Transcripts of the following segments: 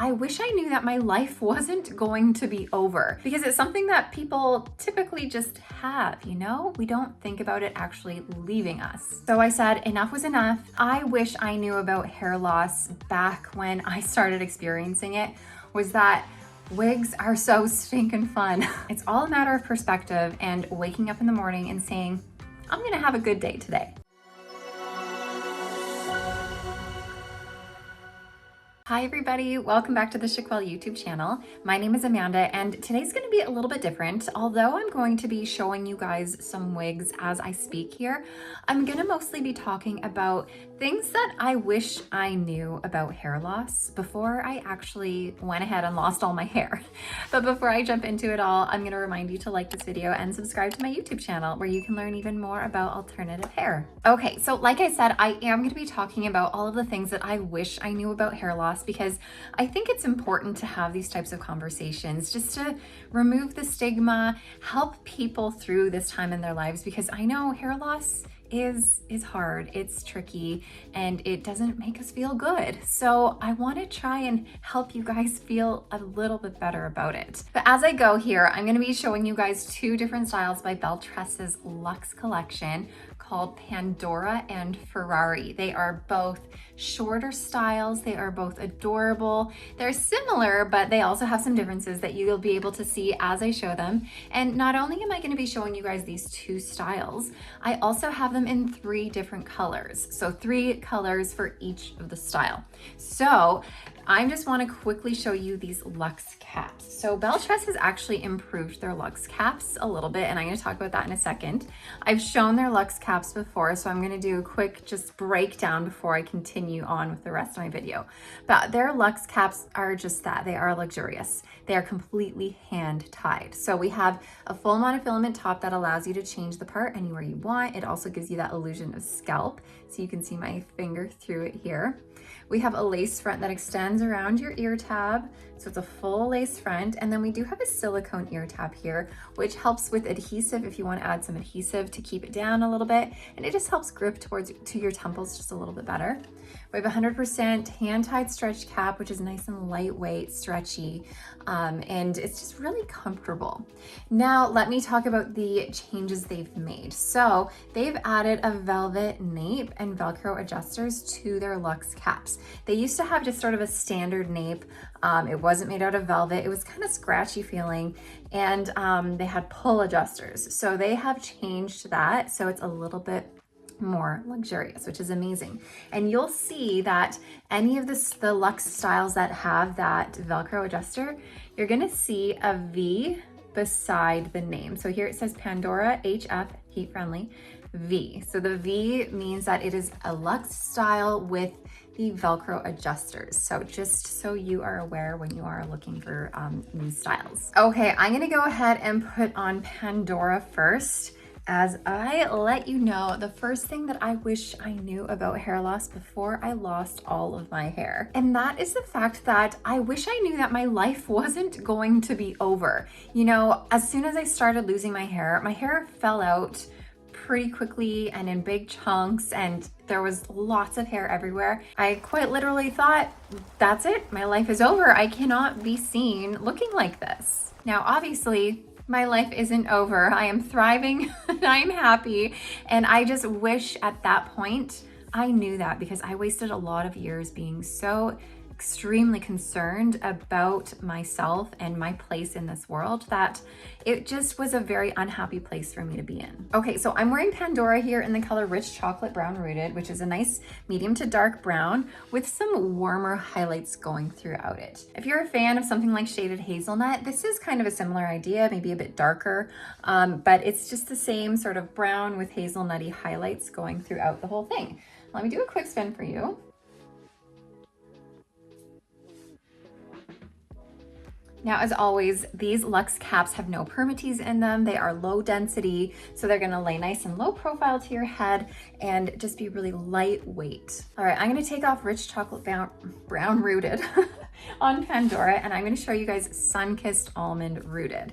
I wish I knew that my life wasn't going to be over, because it's something that people typically just have, you know? We don't think about it actually leaving us. So I said enough was enough. I wish I knew about hair loss back when I started experiencing it, was that wigs are so stinking fun. It's all a matter of perspective and waking up in the morning and saying, I'm gonna have a good day today. Hi everybody, welcome back to the Chiquel YouTube channel. My name is Amanda and today's going to be a little bit different. Although I'm going to be showing you guys some wigs as I speak here, I'm going to mostly be talking about things that I wish I knew about hair loss before I actually went ahead and lost all my hair. But before I jump into it all, I'm going to remind you to like this video and subscribe to my YouTube channel where you can learn even more about alternative hair. Okay, so like I said, I am going to be talking about all of the things that I wish I knew about hair loss, because I think it's important to have these types of conversations just to remove the stigma, help people through this time in their lives, because I know hair loss is hard, it's tricky, and it doesn't make us feel good. So I want to try and help you guys feel a little bit better about it. But as I go here, I'm going to be showing you guys two different styles by Belle Tress's Luxe collection called Pandora and Ferrari. They are both shorter styles. They are both adorable. They're similar, but they also have some differences that you'll be able to see as I show them. And not only am I going to be showing you guys these two styles, I also have them in 3 different colors. So 3 colors for each of the style. So I just want to quickly show you these Luxe caps. So Belle Tress has actually improved their Luxe caps a little bit, and I'm going to talk about that in a second. I've shown their Luxe caps before, so I'm going to do a quick just breakdown before I continue on with the rest of my video. But their Luxe caps are just that. They are luxurious. They are completely hand tied. So we have a full monofilament top that allows you to change the part anywhere you want. It also gives you that illusion of scalp, so you can see my finger through it here. We have a lace front that extends around your ear tab, so it's a full lace front. And then we do have a silicone ear tab here, which helps with adhesive if you want to add some adhesive to keep it down a little bit. And it just helps grip to your temples just a little bit better. We have 100% hand-tied stretch cap, which is nice and lightweight, stretchy, and it's just really comfortable. Now, let me talk about the changes they've made. So they've added a velvet nape and Velcro adjusters to their Luxe caps. They used to have just sort of a standard nape. It wasn't made out of velvet. It was kind of scratchy feeling, and they had pull adjusters. So they have changed that, so it's a little bit more luxurious, which is amazing. And you'll see that any of the Luxe styles that have that Velcro adjuster, you're gonna see a V beside the name. So here it says Pandora HF Heat Friendly V. So the V means that it is a Luxe style with the Velcro adjusters. So just so you are aware when you are looking for new styles. Okay, I'm gonna go ahead and put on Pandora first, as I let you know the first thing that I wish I knew about hair loss before I lost all of my hair. And that is the fact that I wish I knew that my life wasn't going to be over. You know, as soon as I started losing my hair fell out pretty quickly and in big chunks, and there was lots of hair everywhere. I quite literally thought, that's it, my life is over. I cannot be seen looking like this. Now, obviously, my life isn't over. I am thriving and I'm happy. And I just wish at that point I knew that, because I wasted a lot of years being so extremely concerned about myself and my place in this world that it just was a very unhappy place for me to be in. Okay, so I'm wearing Pandora here in the color Rich Chocolate Brown Rooted, which is a nice medium to dark brown with some warmer highlights going throughout it. If you're a fan of something like shaded hazelnut, this is kind of a similar idea, maybe a bit darker, but it's just the same sort of brown with hazelnutty highlights going throughout the whole thing. Let me do a quick spin for you. Now, as always, these Luxe caps have no permatease in them. They are low density, so they're gonna lay nice and low profile to your head and just be really lightweight. All right, I'm gonna take off Rich Chocolate Brown Rooted on Pandora, and I'm gonna show you guys Sunkissed Almond Rooted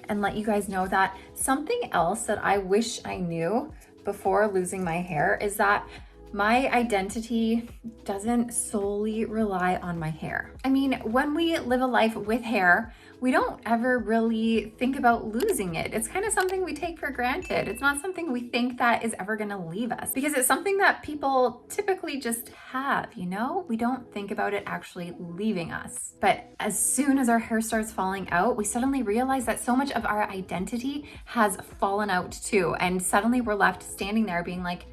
and let you guys know that something else that I wish I knew before losing my hair is that My identity doesn't solely rely on my hair. I mean, when we live a life with hair, we don't ever really think about losing it. It's kind of something we take for granted. It's not something we think that is ever gonna leave us because it's something that people typically just have, you know? We don't think about it actually leaving us. But as soon as our hair starts falling out, we suddenly realize that so much of our identity has fallen out too. And suddenly we're left standing there being like,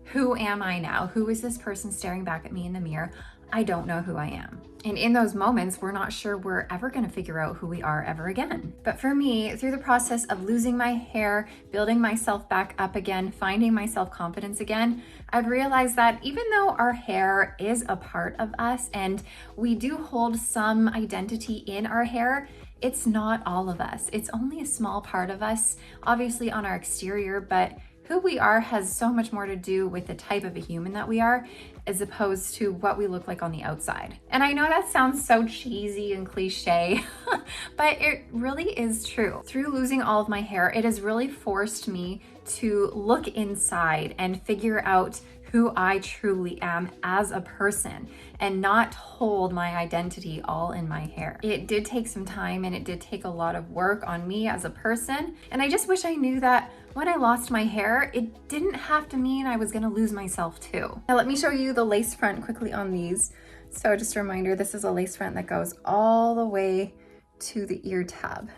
who am I now? Who is this person staring back at me in the mirror? I don't know who I am. And in those moments, we're not sure we're ever gonna figure out who we are ever again. But for me, through the process of losing my hair, building myself back up again, finding my self-confidence again, I've realized that even though our hair is a part of us and we do hold some identity in our hair, it's not all of us. It's only a small part of us, obviously on our exterior, but who we are has so much more to do with the type of a human that we are as opposed to what we look like on the outside. And I know that sounds so cheesy and cliche, but it really is true. Through losing all of my hair, it has really forced me to look inside and figure out who I truly am as a person and not hold my identity all in my hair. It did take some time and it did take a lot of work on me as a person. And I just wish I knew that when I lost my hair, it didn't have to mean I was gonna lose myself too. Now let me show you the lace front quickly on these. So just a reminder, this is a lace front that goes all the way to the ear tab.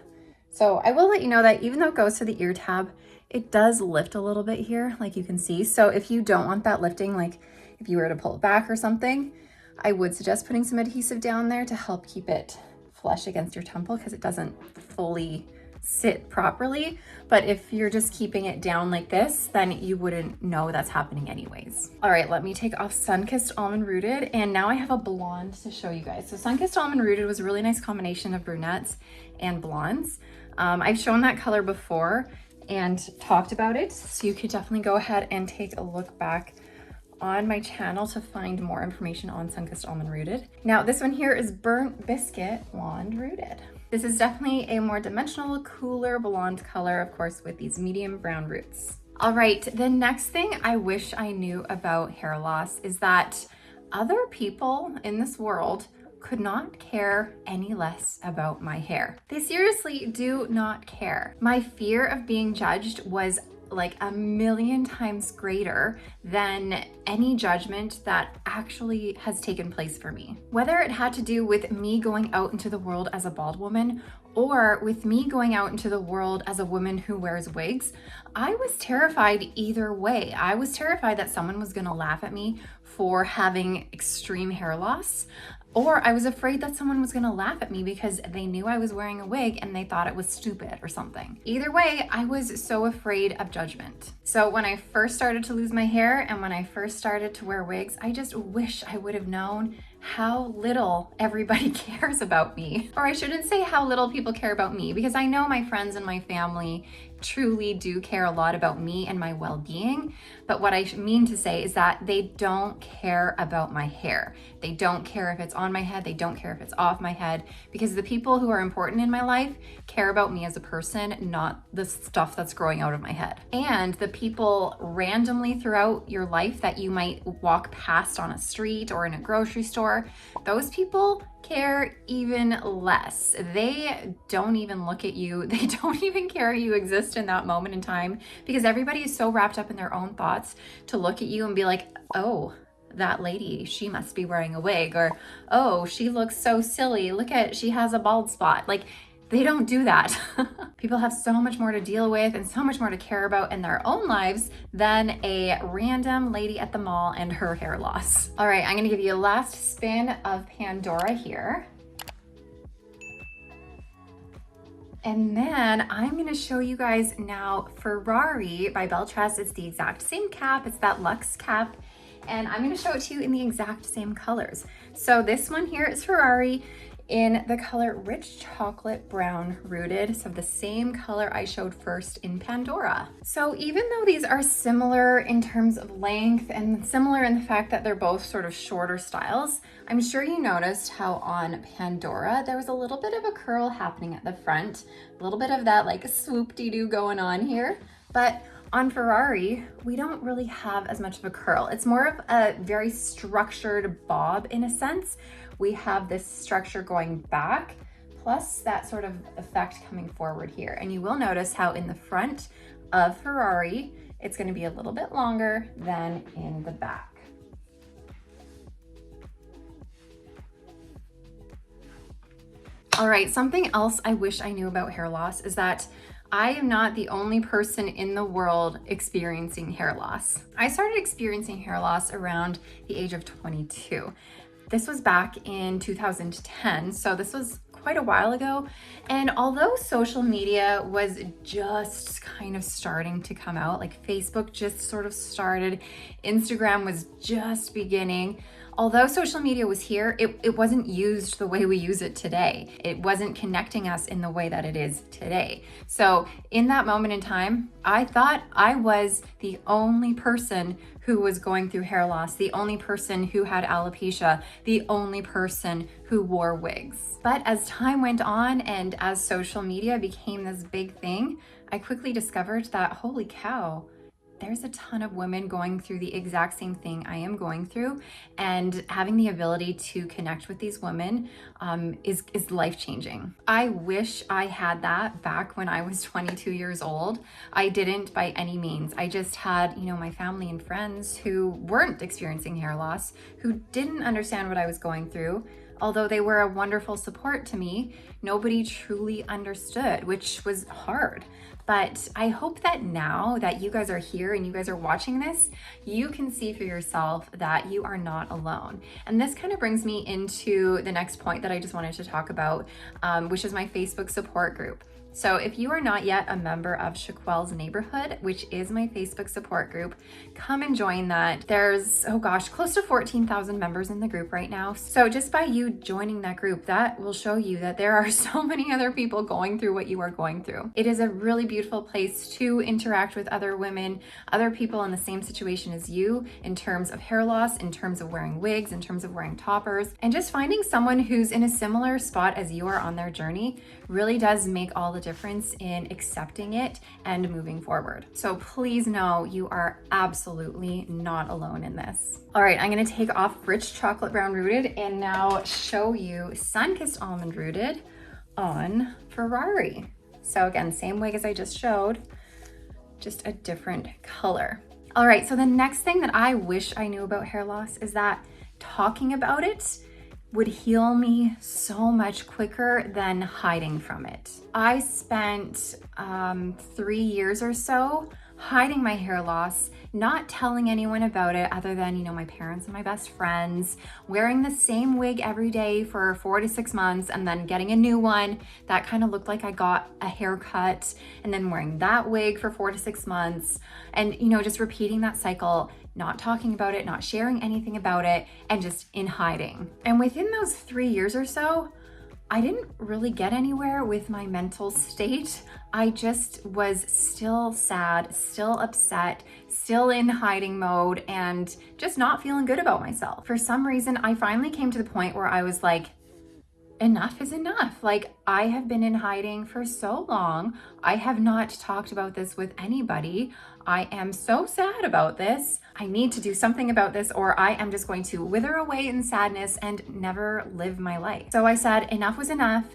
So I will let you know that even though it goes to the ear tab, it does lift a little bit here, like you can see. So if you don't want that lifting, like if you were to pull it back or something, I would suggest putting some adhesive down there to help keep it flush against your temple because it doesn't fully sit properly. But if you're just keeping it down like this, then you wouldn't know that's happening anyways. All right, let me take off Sunkissed Almond Rooted. And now I have a blonde to show you guys. So Sunkissed Almond Rooted was a really nice combination of brunettes and blondes. I've shown that color before and talked about it, so you could definitely go ahead and take a look back on my channel to find more information on Sunkissed Almond Rooted. Now this one here is Burnt Biscuit Blonde Rooted. This is definitely a more dimensional, cooler blonde color, of course, with these medium brown roots. All right, the next thing I wish I knew about hair loss is that other people in this world could not care any less about my hair. They seriously do not care. My fear of being judged was like a million times greater than any judgment that actually has taken place for me. Whether it had to do with me going out into the world as a bald woman or with me going out into the world as a woman who wears wigs, I was terrified either way. I was terrified that someone was gonna laugh at me for having extreme hair loss, or I was afraid that someone was gonna laugh at me because they knew I was wearing a wig and they thought it was stupid or something. Either way, I was so afraid of judgment. So when I first started to lose my hair and when I first started to wear wigs, I just wish I would have known how little everybody cares about me. Or I shouldn't say how little people care about me, because I know my friends and my family truly do care a lot about me and my well-being. But what I mean to say is that they don't care about my hair. They don't care if it's on my head. They don't care if it's off my head, because the people who are important in my life care about me as a person, not the stuff that's growing out of my head. And the people randomly throughout your life that you might walk past on a street or in a grocery store, those people care even less. They don't even look at you. They don't even care you exist in that moment in time, because everybody is so wrapped up in their own thoughts to look at you and be like, oh, that lady, she must be wearing a wig, or oh, she looks so silly. Look at, she has a bald spot. Like, they don't do that. People have so much more to deal with and so much more to care about in their own lives than a random lady at the mall and her hair loss. All right, I'm gonna give you a last spin of Pandora here. And then I'm gonna show you guys now Ferrari by Belle Tress. It's the exact same cap, it's that Luxe cap. And I'm gonna show it to you in the exact same colors. So this one here is Ferrari in the color Rich Chocolate Brown Rooted, so the same color I showed first in Pandora. So even though these are similar in terms of length and similar in the fact that they're both sort of shorter styles, I'm sure you noticed how on Pandora there was a little bit of a curl happening at the front, a little bit of that like swoop-de-doo going on here, but On Ferrari, we don't really have as much of a curl. It's more of a very structured bob in a sense. We have this structure going back, plus that sort of effect coming forward here. And you will notice how in the front of Ferrari, it's gonna be a little bit longer than in the back. All right, something else I wish I knew about hair loss is that I am not the only person in the world experiencing hair loss. I started experiencing hair loss around the age of 22. This was back in 2010, so this was quite a while ago. And although social media was just kind of starting to come out, like Facebook just sort of started, Instagram was just beginning, although social media was here, it wasn't used the way we use it today. It wasn't connecting us in the way that it is today. So in that moment in time, I thought I was the only person who was going through hair loss, the only person who had alopecia, the only person who wore wigs. But as time went on and as social media became this big thing, I quickly discovered that, holy cow, there's a ton of women going through the exact same thing I am going through, and having the ability to connect with these women is life-changing. I wish I had that back when I was 22 years old. I didn't by any means. I just had, my family and friends who weren't experiencing hair loss, who didn't understand what I was going through. Although they were a wonderful support to me, nobody truly understood, which was hard. But I hope that now that you guys are here and you guys are watching this, you can see for yourself that you are not alone. And this kind of brings me into the next point that I just wanted to talk about, which is my Facebook support group. So if you are not yet a member of Chiquel's Neighborhood, which is my Facebook support group, come and join that. There's, oh gosh, close to 14,000 members in the group right now. So just by you joining that group, that will show you that there are so many other people going through what you are going through. It is a really beautiful place to interact with other women, other people in the same situation as you, in terms of hair loss, in terms of wearing wigs, in terms of wearing toppers, and just finding someone who's in a similar spot as you are on their journey really does make all the difference in accepting it and moving forward. So please know you are absolutely not alone in this. All right, I'm gonna take off Rich Chocolate Brown Rooted and now show you Sunkissed Almond Rooted on Ferrari. So again, same wig as I just showed, just a different color. All right, so the next thing that I wish I knew about hair loss is that talking about it would heal me so much quicker than hiding from it. I spent 3 years or so hiding my hair loss, not telling anyone about it other than, my parents and my best friends, wearing the same wig every day for 4 to 6 months and then getting a new one that kind of looked like I got a haircut, and then wearing that wig for 4 to 6 months and, just repeating that cycle, not talking about it, not sharing anything about it, and just in hiding. And within those 3 years or so, I didn't really get anywhere with my mental state. I just was still sad, still upset, still in hiding mode, and just not feeling good about myself. For some reason, I finally came to the point where I was like, enough is enough. Like, I have been in hiding for so long. I have not talked about this with anybody. I am so sad about this. I need to do something about this, or I am just going to wither away in sadness and never live my life. So I said enough was enough.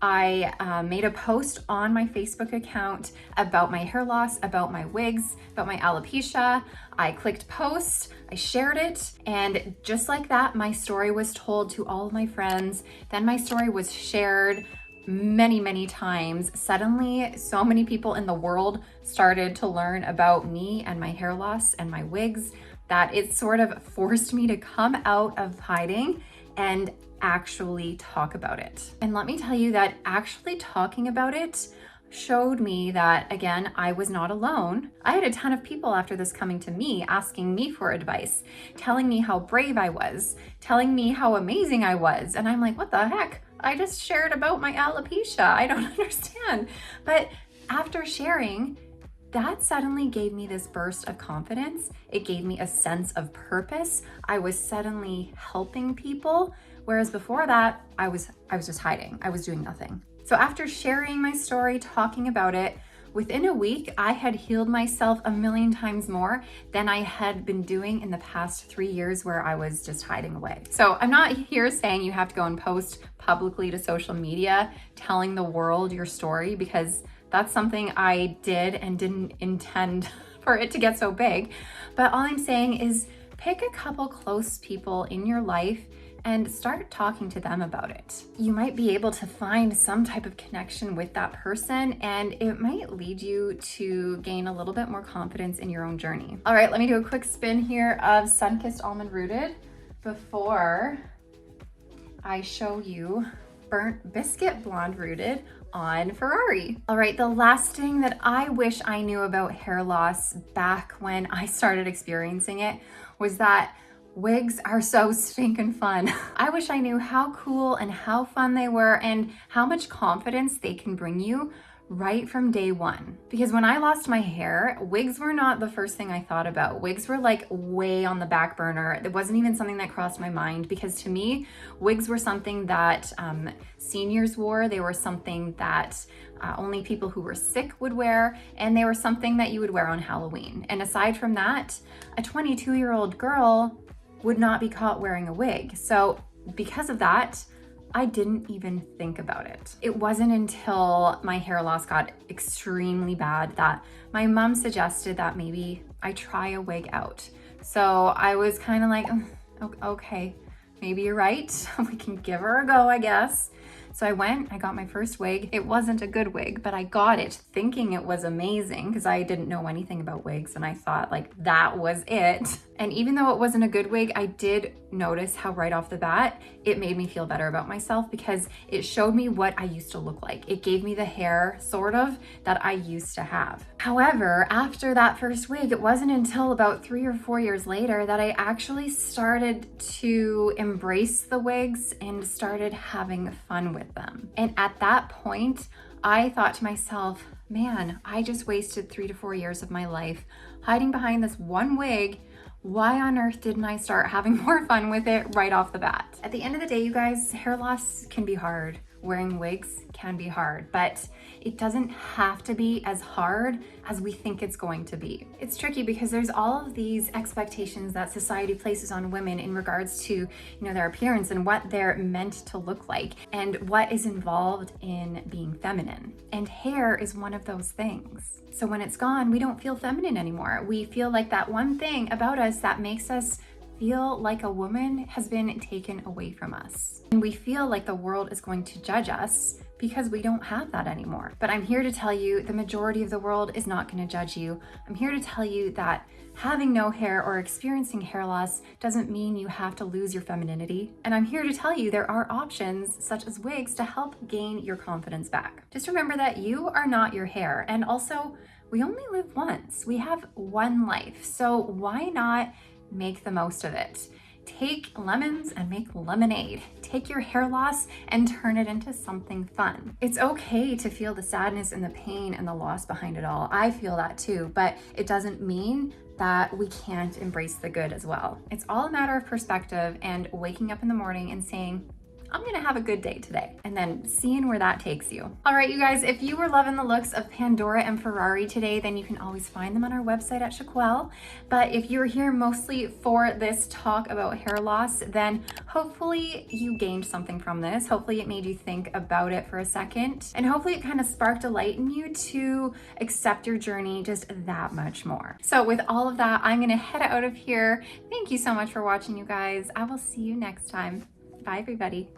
I made a post on my Facebook account about my hair loss, about my wigs, about my alopecia. I clicked post, I shared it, and just like that, my story was told to all of my friends. Then my story was shared many, many times. Suddenly, so many people in the world started to learn about me and my hair loss and my wigs that it sort of forced me to come out of hiding and actually talk about it. And let me tell you that actually talking about it showed me that, again, I was not alone. I had a ton of people after this coming to me, asking me for advice, telling me how brave I was, telling me how amazing I was. And I'm like, what the heck? I just shared about my alopecia. I don't understand. But after sharing, that suddenly gave me this burst of confidence. It gave me a sense of purpose. I was suddenly helping people. Whereas before that, I was just hiding. I was doing nothing. So after sharing my story, talking about it, within a week, I had healed myself a million times more than I had been doing in the past 3 years where I was just hiding away. So I'm not here saying you have to go and post publicly to social media telling the world your story, because that's something I did and didn't intend for it to get so big. But all I'm saying is pick a couple close people in your life and start talking to them about it. You might be able to find some type of connection with that person, and it might lead you to gain a little bit more confidence in your own journey. All right, let me do a quick spin here of Sunkissed Almond Rooted before I show you Burnt Biscuit Blonde Rooted on Ferrari. All right, the last thing that I wish I knew about hair loss back when I started experiencing it was that wigs are so stinking fun. I wish I knew how cool and how fun they were and how much confidence they can bring you right from day one. Because when I lost my hair, wigs were not the first thing I thought about. Wigs were like way on the back burner. It wasn't even something that crossed my mind, because to me, wigs were something that seniors wore. They were something that only people who were sick would wear, and they were something that you would wear on Halloween. And aside from that, a 22-year-old girl would not be caught wearing a wig. So because of that, I didn't even think about it. It wasn't until my hair loss got extremely bad that my mom suggested that maybe I try a wig out. So I was kind of like, okay, maybe you're right. We can give her a go, I guess. So I went, I got my first wig. It wasn't a good wig, but I got it thinking it was amazing because I didn't know anything about wigs, and I thought like that was it. And even though it wasn't a good wig, I did notice how right off the bat, it made me feel better about myself because it showed me what I used to look like. It gave me the hair sort of that I used to have. However, after that first wig, it wasn't until about 3 or 4 years later that I actually started to embrace the wigs and started having fun with them. And at that point, I thought to myself, man, I just wasted 3 to 4 years of my life hiding behind this one wig. Why on earth didn't I start having more fun with it right off the bat? At the end of the day, you guys, hair loss can be hard. Wearing wigs can be hard, but it doesn't have to be as hard as we think it's going to be. It's tricky because there's all of these expectations that society places on women in regards to, their appearance and what they're meant to look like and what is involved in being feminine. And hair is one of those things. So when it's gone, we don't feel feminine anymore. We feel like that one thing about us that makes us feel like a woman has been taken away from us. And we feel like the world is going to judge us because we don't have that anymore. But I'm here to tell you the majority of the world is not going to judge you. I'm here to tell you that having no hair or experiencing hair loss doesn't mean you have to lose your femininity. And I'm here to tell you there are options such as wigs to help gain your confidence back. Just remember that you are not your hair. And also, we only live once. We have one life. So why not make the most of it? Take lemons and make lemonade. Take your hair loss and turn it into something fun. It's okay to feel the sadness and the pain and the loss behind it all. I feel that too, but it doesn't mean that we can't embrace the good as well. It's all a matter of perspective and waking up in the morning and saying, I'm gonna have a good day today, and then seeing where that takes you. All right, you guys, if you were loving the looks of Pandora and Ferrari today, then you can always find them on our website at Chiquel. But if you're here mostly for this talk about hair loss, then hopefully you gained something from this. Hopefully it made you think about it for a second, and hopefully it kind of sparked a light in you to accept your journey just that much more. So with all of that, I'm gonna head out of here. Thank you so much for watching, you guys. I will see you next time. Bye, everybody.